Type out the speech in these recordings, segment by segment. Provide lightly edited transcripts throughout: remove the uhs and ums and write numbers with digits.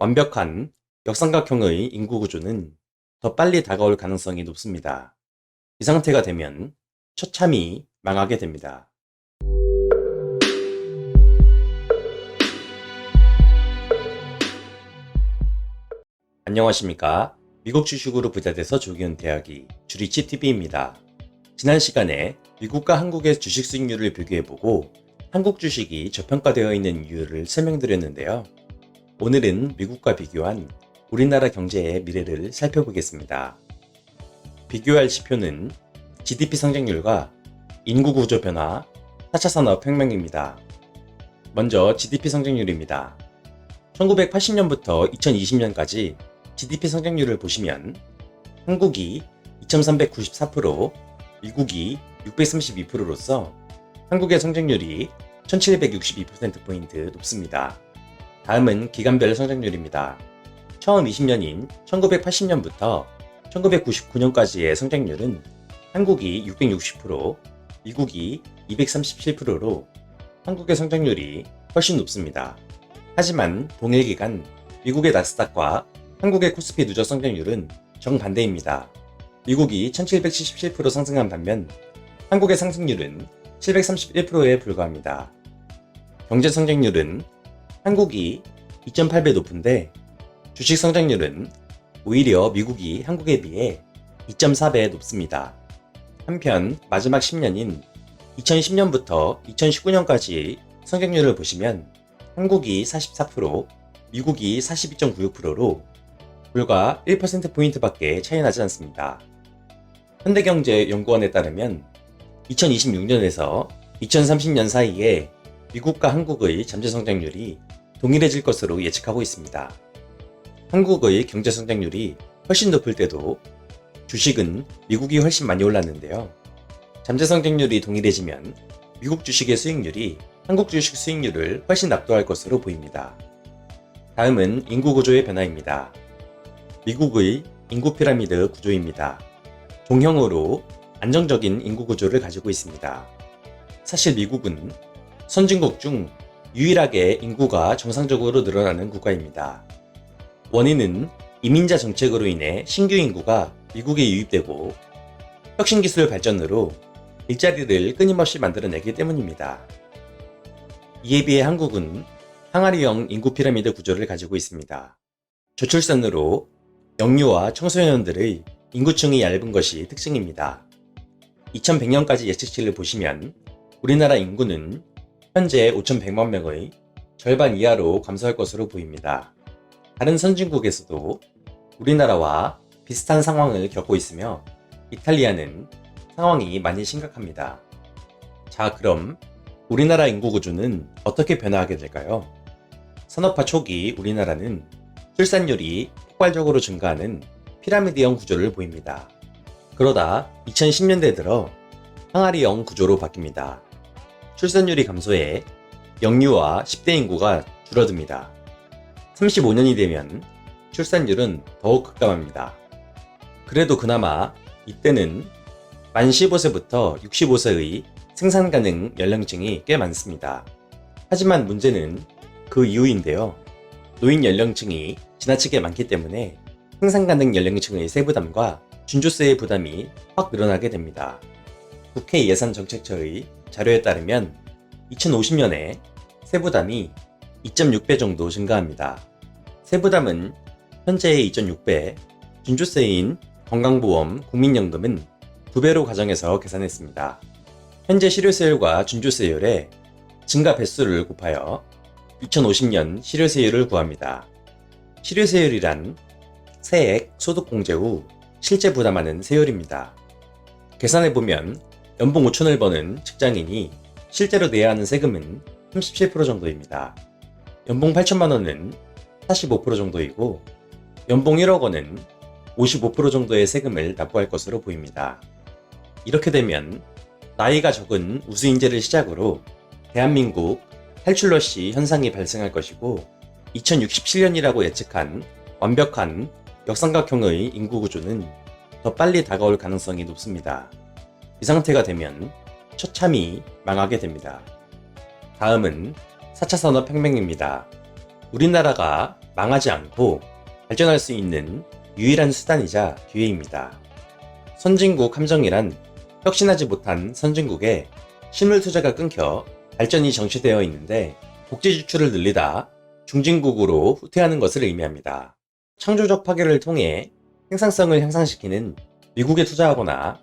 완벽한 역삼각형의 인구 구조는 더 빨리 다가올 가능성이 높습니다. 이 상태가 되면 처참히 망하게 됩니다. 안녕하십니까? 미국 주식으로 부자 돼서 조기훈 대학이 주리치TV입니다. 지난 시간에 미국과 한국의 주식 수익률을 비교해보고 한국 주식이 저평가되어 있는 이유를 설명드렸는데요. 오늘은 미국과 비교한 우리나라 경제의 미래를 살펴보겠습니다. 비교할 지표는 GDP 성장률과 인구 구조 변화, 4차 산업혁명입니다. 먼저 GDP 성장률입니다. 1980년부터 2020년까지 GDP 성장률을 보시면 한국이 2394%, 미국이 632%로서 한국의 성장률이 1762%포인트 높습니다. 다음은 기간별 성장률입니다. 처음 20년인 1980년부터 1999년까지의 성장률은 한국이 660%, 미국이 237%로 한국의 성장률이 훨씬 높습니다. 하지만 동일 기간 미국의 나스닥과 한국의 코스피 누적 성장률은 정반대입니다. 미국이 1777% 상승한 반면 한국의 상승률은 731%에 불과합니다. 경제 성장률은 한국이 2.8배 높은데 주식 성장률은 오히려 미국이 한국에 비해 2.4배 높습니다. 한편 마지막 10년인 2010년부터 2019년까지의 성장률을 보시면 한국이 44%, 미국이 42.96%로 불과 1%포인트밖에 차이 나지 않습니다. 현대경제연구원에 따르면 2026년에서 2030년 사이에 미국과 한국의 잠재 성장률이 동일해질 것으로 예측하고 있습니다. 한국의 경제 성장률이 훨씬 높을 때도 주식은 미국이 훨씬 많이 올랐는데요. 잠재 성장률이 동일해지면 미국 주식의 수익률이 한국 주식 수익률을 훨씬 압도할 것으로 보입니다. 다음은 인구 구조의 변화입니다. 미국의 인구 피라미드 구조입니다. 종형으로 안정적인 인구 구조를 가지고 있습니다. 사실 미국은 선진국 중 유일하게 인구가 정상적으로 늘어나는 국가입니다. 원인은 이민자 정책으로 인해 신규 인구가 미국에 유입되고 혁신기술 발전으로 일자리를 끊임없이 만들어내기 때문입니다. 이에 비해 한국은 항아리형 인구 피라미드 구조를 가지고 있습니다. 저출산으로 영유아 청소년들의 인구층이 얇은 것이 특징입니다. 2100년까지 예측치를 보시면 우리나라 인구는 현재 5100만 명의 절반 이하로 감소할 것으로 보입니다. 다른 선진국에서도 우리나라와 비슷한 상황을 겪고 있으며 이탈리아는 상황이 많이 심각합니다. 자, 그럼 우리나라 인구 구조는 어떻게 변화하게 될까요? 산업화 초기 우리나라는 출산율이 폭발적으로 증가하는 피라미드형 구조를 보입니다. 그러다 2010년대 들어 항아리형 구조로 바뀝니다. 출산율이 감소해 영유아 10대 인구가 줄어듭니다. 35년이 되면 출산율은 더욱 급감합니다. 그래도 그나마 이때는 만 15세부터 65세의 생산 가능 연령층이 꽤 많습니다. 하지만 문제는 그 이후인데요. 노인 연령층이 지나치게 많기 때문에 생산 가능 연령층의 세부담과 준조세의 부담이 확 늘어나게 됩니다. 국회 예산정책처의 자료에 따르면 2050년에 세부담이 2.6배 정도 증가합니다. 세부담은 현재의 2.6배, 준조세인 건강보험, 국민연금은 2배로 가정해서 계산했습니다. 현재 실효세율과 준조세율의 증가 배수를 곱하여 2050년 실효세율을 구합니다. 실효세율이란 세액, 소득공제 후 실제 부담하는 세율입니다. 계산해보면 연봉 5천을 버는 직장인이 실제로 내야 하는 세금은 37% 정도입니다. 연봉 8천만 원은 45% 정도이고 연봉 1억 원은 55% 정도의 세금을 납부할 것으로 보입니다. 이렇게 되면 나이가 적은 우수인재를 시작으로 대한민국 탈출러시 현상이 발생할 것이고 2067년이라고 예측한 완벽한 역삼각형의 인구 구조는 더 빨리 다가올 가능성이 높습니다. 이 상태가 되면 처참히 망하게 됩니다. 다음은 4차 산업혁명입니다. 우리나라가 망하지 않고 발전할 수 있는 유일한 수단이자 기회입니다. 선진국 함정이란 혁신하지 못한 선진국에 실물 투자가 끊겨 발전이 정체되어 있는데 국제 지출을 늘리다 중진국으로 후퇴하는 것을 의미합니다. 창조적 파괴를 통해 생산성을 향상시키는 미국에 투자하거나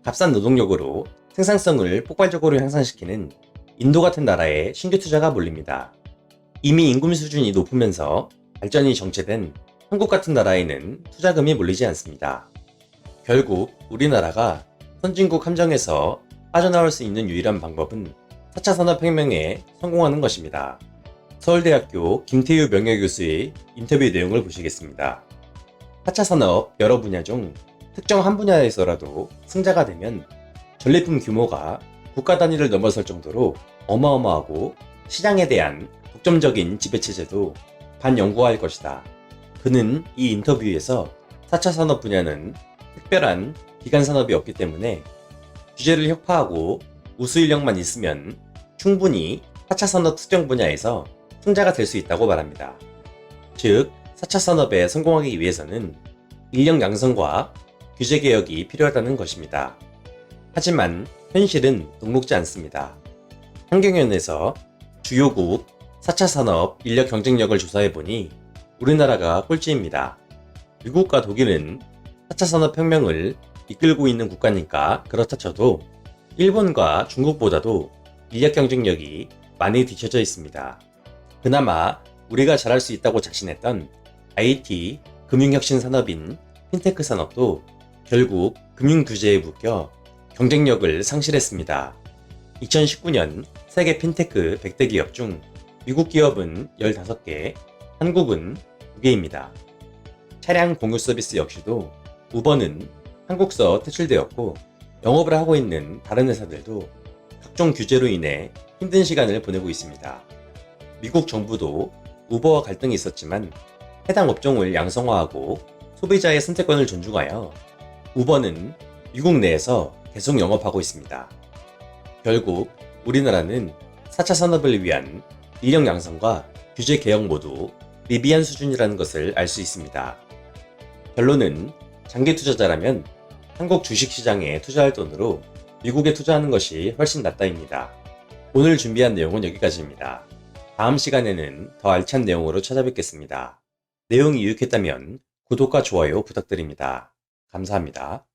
값싼 노동력으로 생산성을 폭발적으로 향상시키는 인도 같은 나라에 신규 투자가 몰립니다. 이미 임금 수준이 높으면서 발전이 정체된 한국 같은 나라에는 투자금이 몰리지 않습니다. 결국 우리나라가 선진국 함정에서 빠져나올 수 있는 유일한 방법은 4차 산업혁명에 성공하는 것입니다. 서울대학교 김태유 명예교수의 인터뷰 내용을 보시겠습니다. 4차 산업 여러 분야 중 특정 한 분야에서라도 승자가 되면 전리품 규모가 국가 단위를 넘어설 정도로 어마어마하고 시장에 대한 독점적인 지배체제도 반영구할 것이다. 그는 이 인터뷰에서 4차 산업 분야는 특별한 기간 산업이 없기 때문에 규제를 혁파하고 우수 인력만 있으면 충분히 4차 산업 특정 분야에서 승자가 될 수 있다고 말합니다. 즉, 4차 산업에 성공하기 위해서는 인력 양성과 규제 개혁이 필요하다는 것입니다. 하지만 현실은 녹록지 않습니다. 한경연에서 주요국 4차 산업 인력 경쟁력을 조사해보니 우리나라가 꼴찌입니다. 미국과 독일은 4차 산업혁명을 이끌고 있는 국가니까 그렇다 쳐도 일본과 중국보다도 인력 경쟁력이 많이 뒤처져 있습니다. 그나마 우리가 잘할 수 있다고 자신했던 IT, 금융혁신 산업인 핀테크 산업도 결국 금융규제에 묶여 경쟁력을 상실했습니다. 2019년 세계 핀테크 100대 기업 중 미국 기업은 15개, 한국은 2개입니다. 차량 공유 서비스 역시도 우버는 한국서 퇴출되었고 영업을 하고 있는 다른 회사들도 각종 규제로 인해 힘든 시간을 보내고 있습니다. 미국 정부도 우버와 갈등이 있었지만 해당 업종을 양성화하고 소비자의 선택권을 존중하여 우버는 미국 내에서 계속 영업하고 있습니다. 결국 우리나라는 4차 산업을 위한 인력 양성과 규제 개혁 모두 미비한 수준이라는 것을 알 수 있습니다. 결론은 장기 투자자라면 한국 주식시장에 투자할 돈으로 미국에 투자하는 것이 훨씬 낫다입니다. 오늘 준비한 내용은 여기까지입니다. 다음 시간에는 더 알찬 내용으로 찾아뵙겠습니다. 내용이 유익했다면 구독과 좋아요 부탁드립니다. 감사합니다.